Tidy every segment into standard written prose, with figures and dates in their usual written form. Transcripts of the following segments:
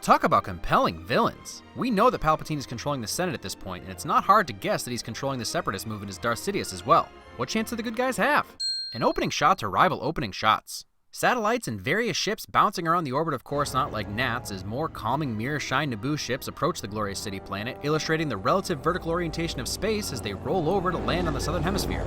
Talk about compelling villains. We know that Palpatine is controlling the Senate at this point, and it's not hard to guess that he's controlling the Separatist movement as Darth Sidious as well. What chance do the good guys have? And opening shots are rival opening shots. Satellites and various ships bouncing around the orbit of Coruscant like gnats as more calming mirror-shine Naboo ships approach the glorious city planet, illustrating the relative vertical orientation of space as they roll over to land on the southern hemisphere.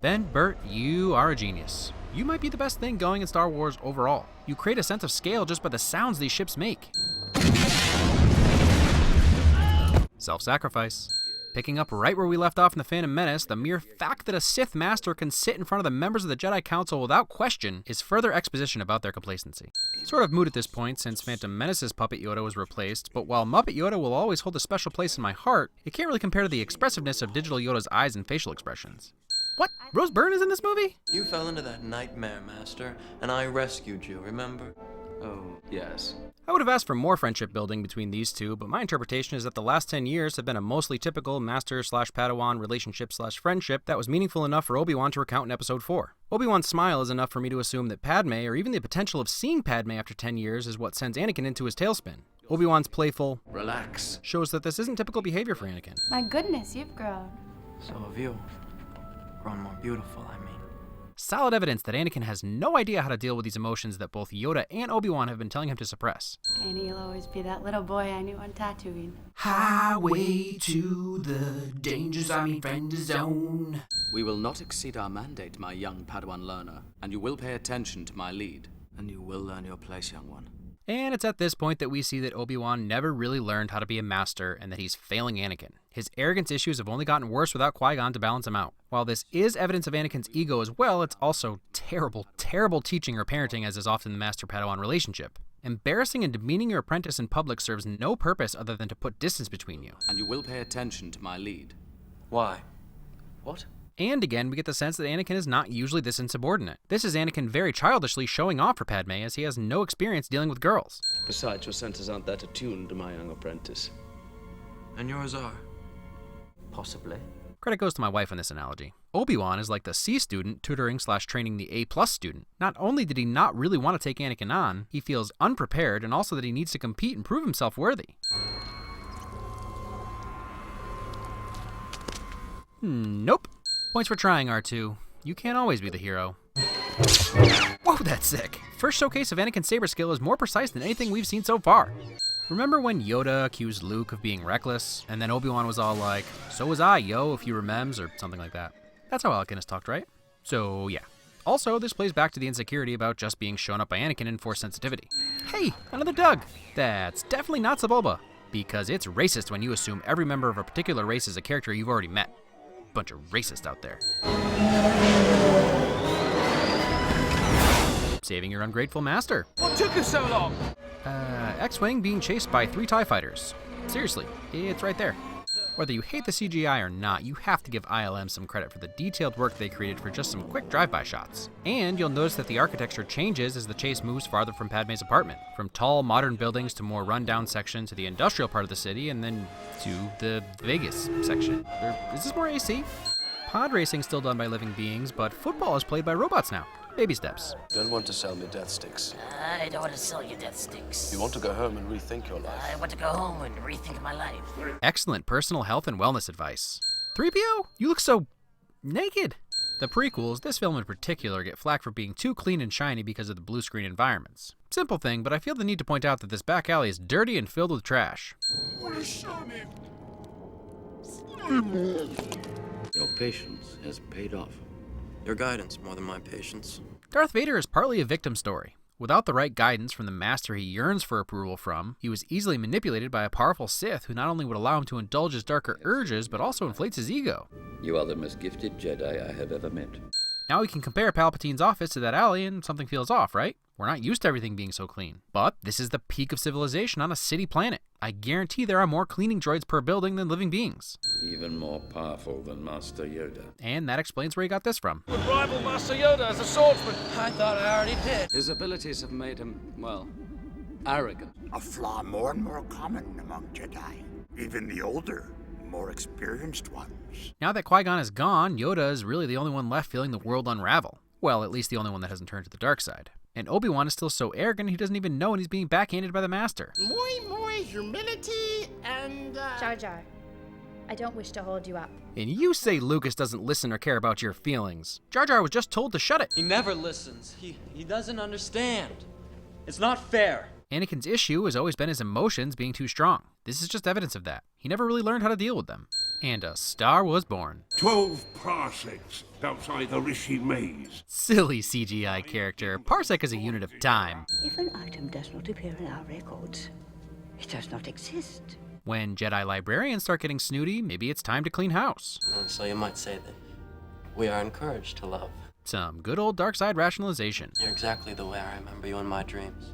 Ben, Burtt, you are a genius. You might be the best thing going in Star Wars overall. You create a sense of scale just by the sounds these ships make. Self-sacrifice. Picking up right where we left off in The Phantom Menace, the mere fact that a Sith Master can sit in front of the members of the Jedi Council without question is further exposition about their complacency. Sort of moot at this point since Phantom Menace's Puppet Yoda was replaced, but while Muppet Yoda will always hold a special place in my heart, it can't really compare to the expressiveness of digital Yoda's eyes and facial expressions. What? Rose Byrne is in this movie? You fell into that nightmare, Master, and I rescued you, remember? Oh, yes. I would have asked for more friendship building between these two, but my interpretation is that the last 10 years have been a mostly typical Master/Padawan relationship/friendship that was meaningful enough for Obi-Wan to recount in Episode 4. Obi-Wan's smile is enough for me to assume that Padme, or even the potential of seeing Padme after 10 years, is what sends Anakin into his tailspin. Obi-Wan's playful Relax shows that this isn't typical behavior for Anakin. My goodness, you've grown. So have you. Grown more beautiful, I mean. Solid evidence that Anakin has no idea how to deal with these emotions that both Yoda and Obi-Wan have been telling him to suppress. And he'll always be that little boy I knew on Tatooine. Highway to the friend zone. We will not exceed our mandate, my young Padawan learner, and you will pay attention to my lead. And you will learn your place, young one. And it's at this point that we see that Obi-Wan never really learned how to be a master and that he's failing Anakin. His arrogance issues have only gotten worse without Qui-Gon to balance him out. While this is evidence of Anakin's ego as well, it's also terrible, terrible teaching or parenting, as is often the Master-Padawan relationship. Embarrassing and demeaning your apprentice in public serves no purpose other than to put distance between you. And you will pay attention to my lead. Why? What? And again, we get the sense that Anakin is not usually this insubordinate. This is Anakin very childishly showing off for Padme, as he has no experience dealing with girls. Besides, your senses aren't that attuned to my young apprentice. And yours are. Possibly. Credit goes to my wife on this analogy. Obi-Wan is like the C student tutoring/training the A+ student. Not only did he not really want to take Anakin on, he feels unprepared, and also that he needs to compete and prove himself worthy. Nope. Points for trying, R2. You can't always be the hero. Whoa, that's sick. First showcase of Anakin's saber skill is more precise than anything we've seen so far. Remember when Yoda accused Luke of being reckless, and then Obi-Wan was all like, "So was I, yo, if you remembers," or something like that? That's how Anakin has talked, right? So, yeah. Also, this plays back to the insecurity about just being shown up by Anakin in Force sensitivity. Hey, another Doug! That's definitely not Sebulba, because it's racist when you assume every member of a particular race is a character you've already met. Bunch of racists out there. Saving your ungrateful master. What took us so long? X-Wing being chased by 3 TIE fighters. Seriously, it's right there. Whether you hate the CGI or not, you have to give ILM some credit for the detailed work they created for just some quick drive-by shots. And you'll notice that the architecture changes as the chase moves farther from Padme's apartment. From tall, modern buildings to more run-down section to the industrial part of the city, and then to the Vegas section. Or is this more AC? Pod racing's still done by living beings, but football is played by robots now. Baby steps. Don't want to sell me death sticks. I don't want to sell you death sticks. You want to go home and rethink your life. I want to go home and rethink my life. Excellent personal health and wellness advice. 3PO, you look so naked. The prequels, this film in particular, get flack for being too clean and shiny because of the blue screen environments. Simple thing, but I feel the need to point out that this back alley is dirty and filled with trash. Your patience has paid off. Your guidance more than my patience. Darth Vader is partly a victim story. Without the right guidance from the master he yearns for approval from, he was easily manipulated by a powerful Sith who not only would allow him to indulge his darker urges, but also inflates his ego. You are the most gifted Jedi I have ever met. Now we can compare Palpatine's office to that alley and something feels off, right? We're not used to everything being so clean. But this is the peak of civilization on a city planet. I guarantee there are more cleaning droids per building than living beings. Even more powerful than Master Yoda. And that explains where he got this from. Would rival Master Yoda as a swordsman. I thought I already did. His abilities have made him, well, arrogant. A flaw more and more common among Jedi. Even the older, more experienced ones. Now that Qui-Gon is gone, Yoda is really the only one left feeling the world unravel. Well, at least the only one that hasn't turned to the dark side. And Obi-Wan is still so arrogant he doesn't even know when he's being backhanded by the Master. More humility and, Jar Jar, I don't wish to hold you up. And you say Lucas doesn't listen or care about your feelings. Jar Jar was just told to shut it. He never listens. He doesn't understand. It's not fair. Anakin's issue has always been his emotions being too strong. This is just evidence of that. He never really learned how to deal with them. And a star was born. 12 parsecs outside the Rishi maze. Silly CGI character. Parsec is a unit of time. If an item does not appear in our records, it does not exist. When Jedi librarians start getting snooty, maybe it's time to clean house. So you might say that we are encouraged to love. Some good old dark side rationalization. You're exactly the way I remember you in my dreams.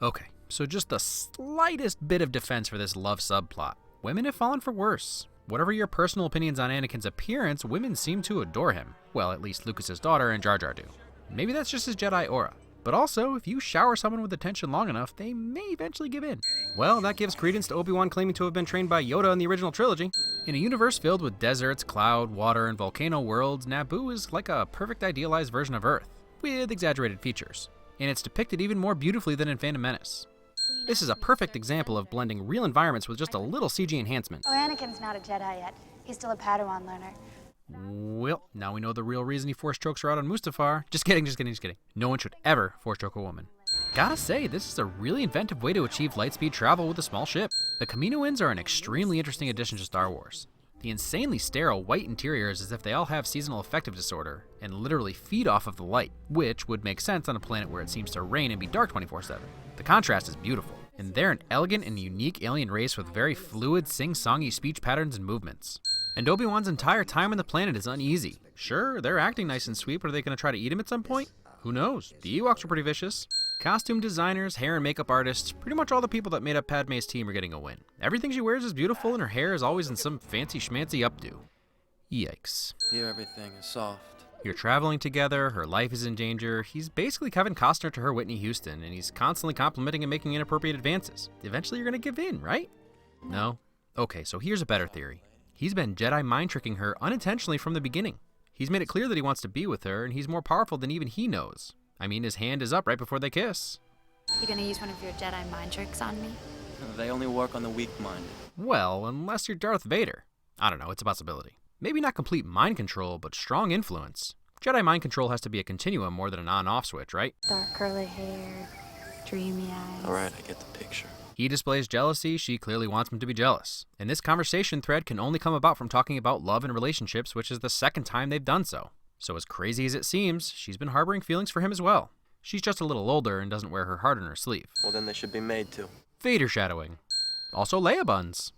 Okay, so just the slightest bit of defense for this love subplot. Women have fallen for worse. Whatever your personal opinions on Anakin's appearance, women seem to adore him. Well, at least Lucas's daughter and Jar Jar do. Maybe that's just his Jedi aura. But also, if you shower someone with attention long enough, they may eventually give in. Well, that gives credence to Obi-Wan claiming to have been trained by Yoda in the original trilogy. In a universe filled with deserts, cloud, water, and volcano worlds, Naboo is like a perfect idealized version of Earth, with exaggerated features. And it's depicted even more beautifully than in Phantom Menace. This is a perfect example of blending real environments with just a little CG enhancement. Oh, Anakin's not a Jedi yet. He's still a Padawan learner. Well, now we know the real reason he force chokes her out on Mustafar. Just kidding. No one should ever force choke a woman. Gotta say, this is a really inventive way to achieve lightspeed travel with a small ship. The Kamino Winds are an extremely interesting addition to Star Wars. The insanely sterile white interior is as if they all have seasonal affective disorder and literally feed off of the light, which would make sense on a planet where it seems to rain and be dark 24/7. The contrast is beautiful, and they're an elegant and unique alien race with very fluid, sing-songy speech patterns and movements. And Obi-Wan's entire time on the planet is uneasy. Sure, they're acting nice and sweet, but are they going to try to eat him at some point? Who knows? The Ewoks were pretty vicious. Costume designers, hair and makeup artists, pretty much all the people that made up Padme's team are getting a win. Everything she wears is beautiful and her hair is always in some fancy schmancy updo. Yikes. Here everything is soft. You're traveling together, her life is in danger. He's basically Kevin Costner to her Whitney Houston, and he's constantly complimenting and making inappropriate advances. Eventually you're going to give in, right? No? Okay, so here's a better theory. He's been Jedi mind tricking her unintentionally from the beginning. He's made it clear that he wants to be with her, and he's more powerful than even he knows. I mean, his hand is up right before they kiss. You gonna use one of your Jedi mind tricks on me? They only work on the weak-minded. Well, unless you're Darth Vader. I don't know, it's a possibility. Maybe not complete mind control, but strong influence. Jedi mind control has to be a continuum more than an on-off switch, right? Dark curly hair, dreamy eyes. Alright, I get the picture. He displays jealousy, she clearly wants him to be jealous. And this conversation thread can only come about from talking about love and relationships, which is the second time they've done so. So as crazy as it seems, she's been harboring feelings for him as well. She's just a little older and doesn't wear her heart on her sleeve. Well, then they should be made to. Vader shadowing. Also Leia buns.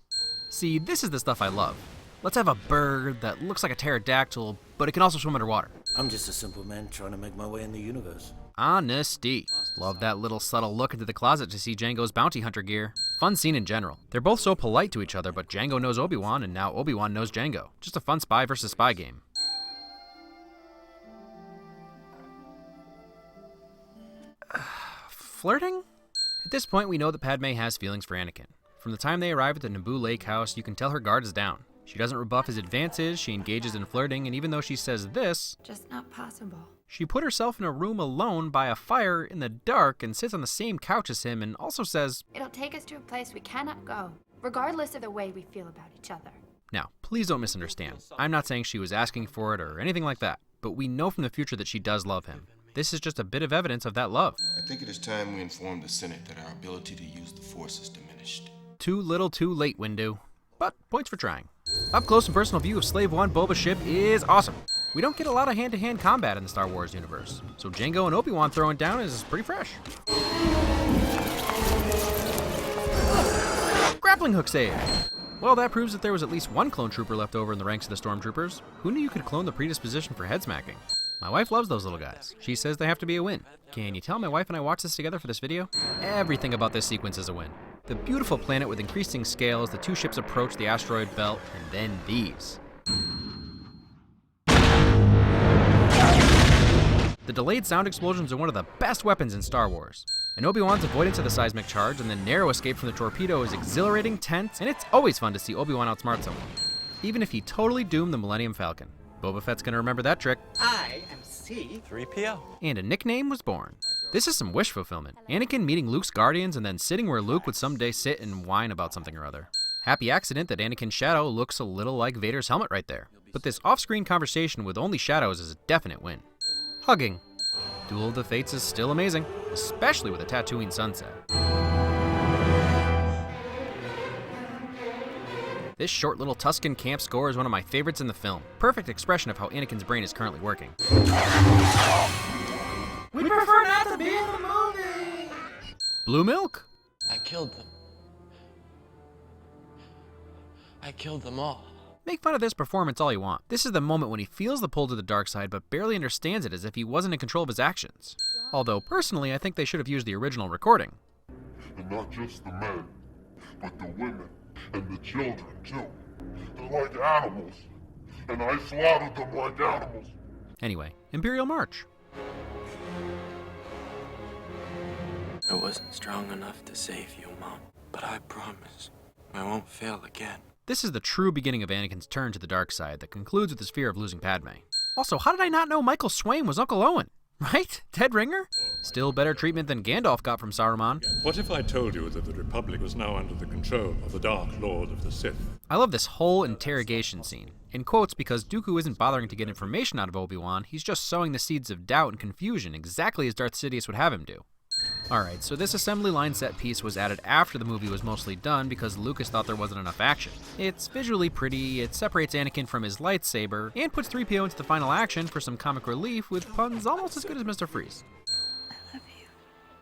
See, this is the stuff I love. Let's have a bird that looks like a pterodactyl, but it can also swim underwater. I'm just a simple man trying to make my way in the universe. Honesty. Love that little subtle look into the closet to see Jango's bounty hunter gear. Fun scene in general. They're both so polite to each other, but Jango knows Obi-Wan, and now Obi-Wan knows Jango. Just a fun spy versus spy game. Flirting? At this point, we know that Padme has feelings for Anakin. From the time they arrive at the Naboo Lake House, you can tell her guard is down. She doesn't rebuff his advances, she engages in flirting, and even though she says this, just not possible. She put herself in a room alone by a fire in the dark and sits on the same couch as him and also says, it'll take us to a place we cannot go, regardless of the way we feel about each other. Now, please don't misunderstand. I'm not saying she was asking for it or anything like that, but we know from the future that she does love him. This is just a bit of evidence of that love. I think it is time we inform the Senate that our ability to use the Force is diminished. Too little too late, Windu. But points for trying. Up close and personal view of Slave One Boba's ship is awesome. We don't get a lot of hand-to-hand combat in the Star Wars universe, so Jango and Obi-Wan throwing down is pretty fresh. Grappling hook save! Well, that proves that there was at least one clone trooper left over in the ranks of the stormtroopers. Who knew you could clone the predisposition for head smacking? My wife loves those little guys. She says they have to be a win. Can you tell my wife and I watched this together for this video? Everything about this sequence is a win. The beautiful planet with increasing scale as the two ships approach the asteroid belt, and then these. The delayed sound explosions are one of the best weapons in Star Wars. And Obi-Wan's avoidance of the seismic charge and the narrow escape from the torpedo is exhilarating, tense, and it's always fun to see Obi-Wan outsmart someone. Even if he totally doomed the Millennium Falcon. Boba Fett's gonna remember that trick. I am C3PO. And a nickname was born. This is some wish fulfillment. Anakin meeting Luke's guardians and then sitting where Luke would someday sit and whine about something or other. Happy accident that Anakin's shadow looks a little like Vader's helmet right there. But this off-screen conversation with only shadows is a definite win. Hugging. Duel of the Fates is still amazing, especially with a Tatooine sunset. This short little Tuscan camp score is one of my favorites in the film. Perfect expression of how Anakin's brain is currently working. We prefer not to be in the movie! Blue milk? I killed them. I killed them all. Make fun of this performance all you want. This is the moment when he feels the pull to the dark side but barely understands it, as if he wasn't in control of his actions. Although, personally, I think they should have used the original recording. And not just the men, but the women and the children, too. They're like animals, and I slaughtered them like animals. Anyway, Imperial March. I wasn't strong enough to save you, Mom, but I promise I won't fail again. This is the true beginning of Anakin's turn to the dark side that concludes with his fear of losing Padme. Also, how did I not know Michael Swain was Uncle Owen? Right? Dead ringer? Still better treatment than Gandalf got from Saruman. What if I told you that the Republic was now under the control of the Dark Lord of the Sith? I love this whole interrogation scene. In quotes, because Dooku isn't bothering to get information out of Obi-Wan, he's just sowing the seeds of doubt and confusion, exactly as Darth Sidious would have him do. Alright, so this assembly line set piece was added after the movie was mostly done because Lucas thought there wasn't enough action. It's visually pretty, it separates Anakin from his lightsaber, and puts 3PO into the final action for some comic relief with puns almost as good as Mr. Freeze. I love you.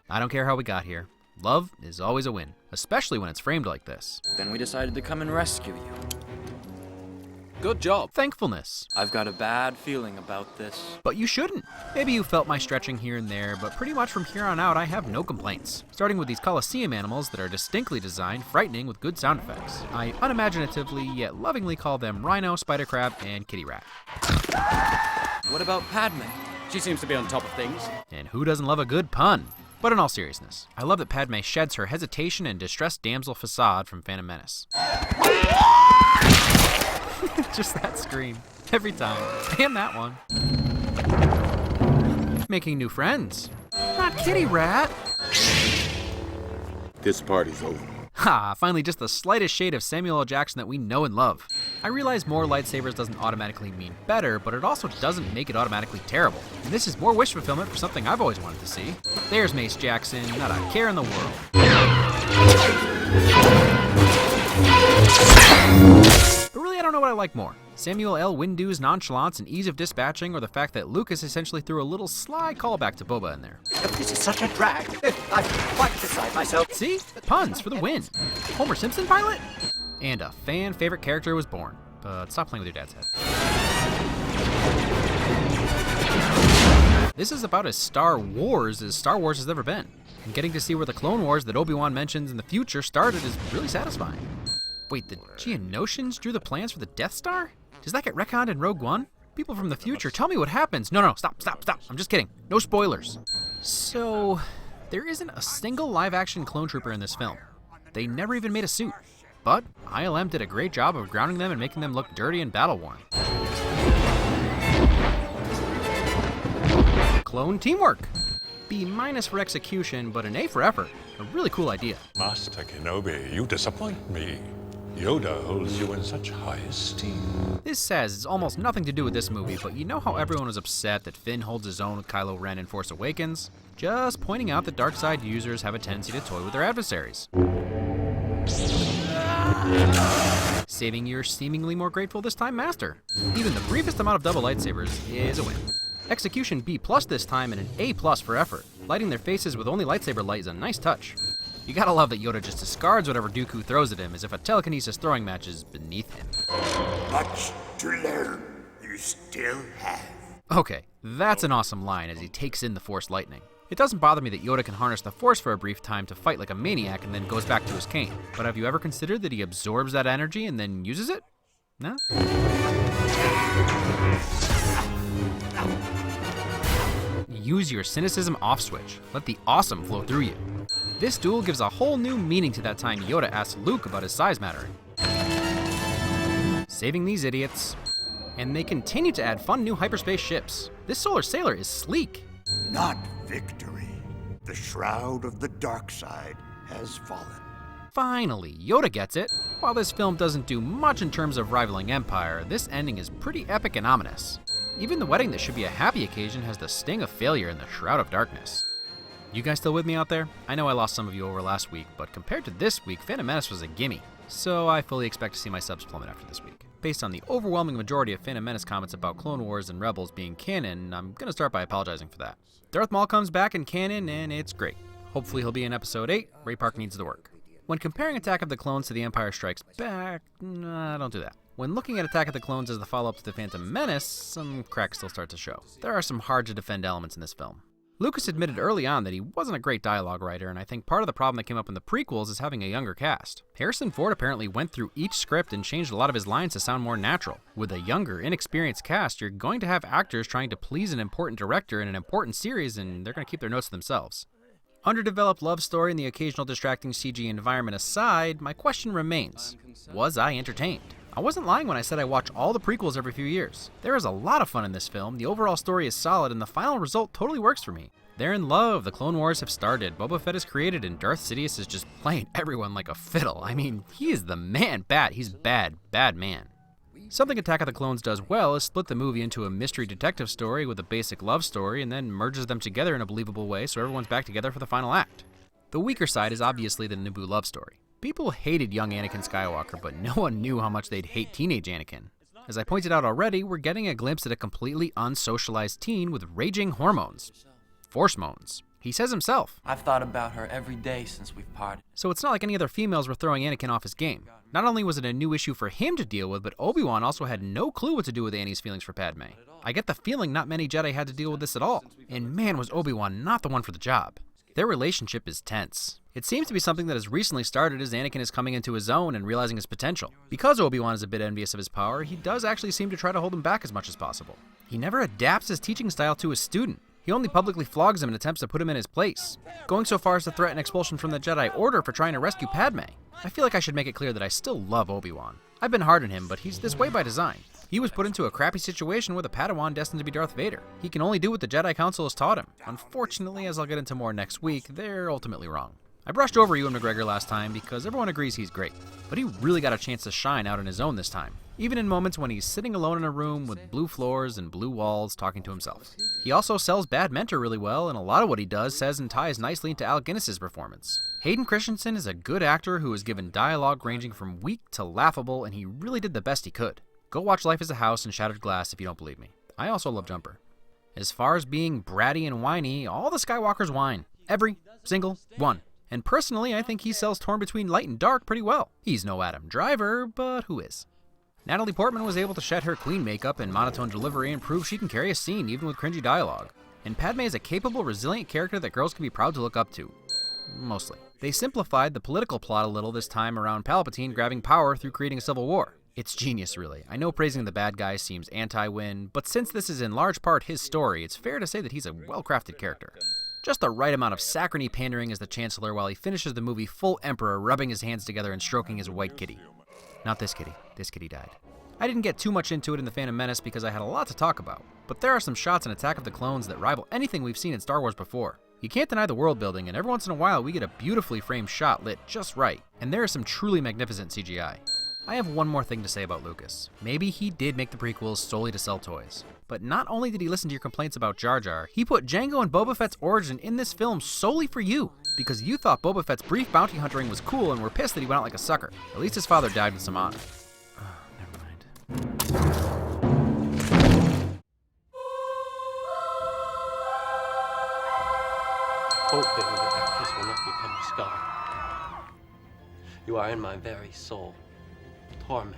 I don't care how we got here. Love is always a win, especially when it's framed like this. Then we decided to come and rescue you. Good job. Thankfulness. I've got a bad feeling about this. But you shouldn't. Maybe you felt my stretching here and there, but pretty much from here on out I have no complaints. Starting with these Colosseum animals that are distinctly designed, frightening with good sound effects. I unimaginatively yet lovingly call them Rhino, Spider Crab, and Kitty Rat. What about Padme? She seems to be on top of things. And who doesn't love a good pun? But in all seriousness, I love that Padme sheds her hesitation and distressed damsel facade from Phantom Menace. Just that scream. Every time. And that one. Making new friends. Not Kitty Rat. This party's over. Ha! Finally just the slightest shade of Samuel L. Jackson that we know and love. I realize more lightsabers doesn't automatically mean better, but it also doesn't make it automatically terrible. And this is more wish fulfillment for something I've always wanted to see. There's Mace Jackson, not a care in the world. But really, I don't know what I like more. Samuel L. Windu's nonchalance and ease of dispatching, or the fact that Lucas essentially threw a little sly callback to Boba in there. This is such a drag. I'm quite beside myself. See? Puns for the win. Homer Simpson pilot? And a fan-favorite character was born. But stop playing with your dad's head. This is about as Star Wars has ever been. And getting to see where the Clone Wars that Obi-Wan mentions in the future started is really satisfying. Wait, the Geonosians drew the plans for the Death Star? Does that get retconned in Rogue One? People from the future, tell me what happens. No, stop. I'm just kidding. No spoilers. So, there isn't a single live-action clone trooper in this film. They never even made a suit. But ILM did a great job of grounding them and making them look dirty and battle-worn. Clone teamwork. B- for execution, but an A for effort. A really cool idea. Master Kenobi, you disappoint me. Yoda holds you in such high esteem. This has almost nothing to do with this movie, but you know how everyone was upset that Finn holds his own with Kylo Ren in Force Awakens? Just pointing out that dark side users have a tendency to toy with their adversaries. Saving your seemingly more grateful this time master. Even the briefest amount of double lightsabers is a win. Execution B+ this time and an A+ for effort. Lighting their faces with only lightsaber light is a nice touch. You gotta love that Yoda just discards whatever Dooku throws at him as if a telekinesis throwing match is beneath him. Much to learn, you still have. Okay, that's an awesome line as he takes in the Force lightning. It doesn't bother me that Yoda can harness the Force for a brief time to fight like a maniac and then goes back to his cane. But have you ever considered that he absorbs that energy and then uses it? No? Use your cynicism off switch. Let the awesome flow through you. This duel gives a whole new meaning to that time Yoda asked Luke about his size mattering. Saving these idiots. And they continue to add fun new hyperspace ships. This Solar Sailor is sleek. Not victory, The shroud of the dark side has fallen. Finally, Yoda gets it. While this film doesn't do much in terms of rivaling Empire, this ending is pretty epic and ominous. Even the wedding that should be a happy occasion has the sting of failure in the Shroud of Darkness. You guys still with me out there? I know I lost some of you over last week, but compared to this week, Phantom Menace was a gimme. So I fully expect to see my subs plummet after this week. Based on the overwhelming majority of Phantom Menace comments about Clone Wars and Rebels being canon, I'm gonna start by apologizing for that. Darth Maul comes back in canon, and it's great. Hopefully he'll be in Episode 8, Ray Park needs the work. When comparing Attack of the Clones to The Empire Strikes Back, nah, don't do that. When looking at Attack of the Clones as the follow-up to The Phantom Menace, some cracks still start to show. There are some hard-to-defend elements in this film. Lucas admitted early on that he wasn't a great dialogue writer, and I think part of the problem that came up in the prequels is having a younger cast. Harrison Ford apparently went through each script and changed a lot of his lines to sound more natural. With a younger, inexperienced cast, you're going to have actors trying to please an important director in an important series, and they're going to keep their notes to themselves. Underdeveloped love story and the occasional distracting CG environment aside, my question remains, was I entertained? I wasn't lying when I said I watch all the prequels every few years. There is a lot of fun in this film, the overall story is solid, and the final result totally works for me. They're in love, the Clone Wars have started, Boba Fett is created, and Darth Sidious is just playing everyone like a fiddle. I mean, he is the man bat, he's bad man. Something Attack of the Clones does well is split the movie into a mystery detective story with a basic love story and then merges them together in a believable way so everyone's back together for the final act. The weaker side is obviously the Naboo love story. People hated young Anakin Skywalker, but no one knew how much they'd hate teenage Anakin. As I pointed out already, we're getting a glimpse at a completely unsocialized teen with raging hormones. Force moans. He says himself. I've thought about her every day since we've parted. So it's not like any other females were throwing Anakin off his game. Not only was it a new issue for him to deal with, but Obi-Wan also had no clue what to do with Annie's feelings for Padme. I get the feeling not many Jedi had to deal with this at all. And man, was Obi-Wan not the one for the job. Their relationship is tense. It seems to be something that has recently started as Anakin is coming into his own and realizing his potential. Because Obi-Wan is a bit envious of his power, he does actually seem to try to hold him back as much as possible. He never adapts his teaching style to his student. He only publicly flogs him in attempts to put him in his place, going so far as to threaten expulsion from the Jedi Order for trying to rescue Padme. I feel like I should make it clear that I still love Obi-Wan. I've been hard on him, but he's this way by design. He was put into a crappy situation with a Padawan destined to be Darth Vader. He can only do what the Jedi Council has taught him. Unfortunately, as I'll get into more next week, they're ultimately wrong. I brushed over Ewan Mcgregor last time because everyone agrees he's great, but he really got a chance to shine out on his own this time, even in moments when he's sitting alone in a room with blue floors and blue walls talking to himself. He also sells Bad Mentor really well, and a lot of what he does says and ties nicely into Alec Guinness's performance. Hayden Christensen is a good actor who is given dialogue ranging from weak to laughable, and he really did the best he could. Go watch Life is a House and Shattered Glass if you don't believe me. I also love Jumper. As far as being bratty and whiny, all the Skywalkers whine. Every single one. And personally, I think he sells Torn Between Light and Dark pretty well. He's no Adam Driver, but who is? Natalie Portman was able to shed her queen makeup and monotone delivery and prove she can carry a scene even with cringy dialogue. And Padme is a capable, resilient character that girls can be proud to look up to. Mostly. They simplified the political plot a little this time around Palpatine grabbing power through creating a civil war. It's genius, really. I know praising the bad guy seems anti-win, but since this is in large part his story, it's fair to say that he's a well-crafted character. Just the right amount of saccharine pandering as the Chancellor while he finishes the movie full Emperor, rubbing his hands together and stroking his white kitty. Not this kitty. This kitty died. I didn't get too much into it in The Phantom Menace because I had a lot to talk about, but there are some shots in Attack of the Clones that rival anything we've seen in Star Wars before. You can't deny the world building, and every once in a while we get a beautifully framed shot lit just right, and there is some truly magnificent CGI. I have one more thing to say about Lucas. Maybe he did make the prequels solely to sell toys. But not only did he listen to your complaints about Jar Jar, he put Jango and Boba Fett's origin in this film solely for you, because you thought Boba Fett's brief bounty hunting was cool and were pissed that he went out like a sucker. At least his father died with some honor. Never mind. Hoping that this will not become a scar. You are in my very soul. Torment.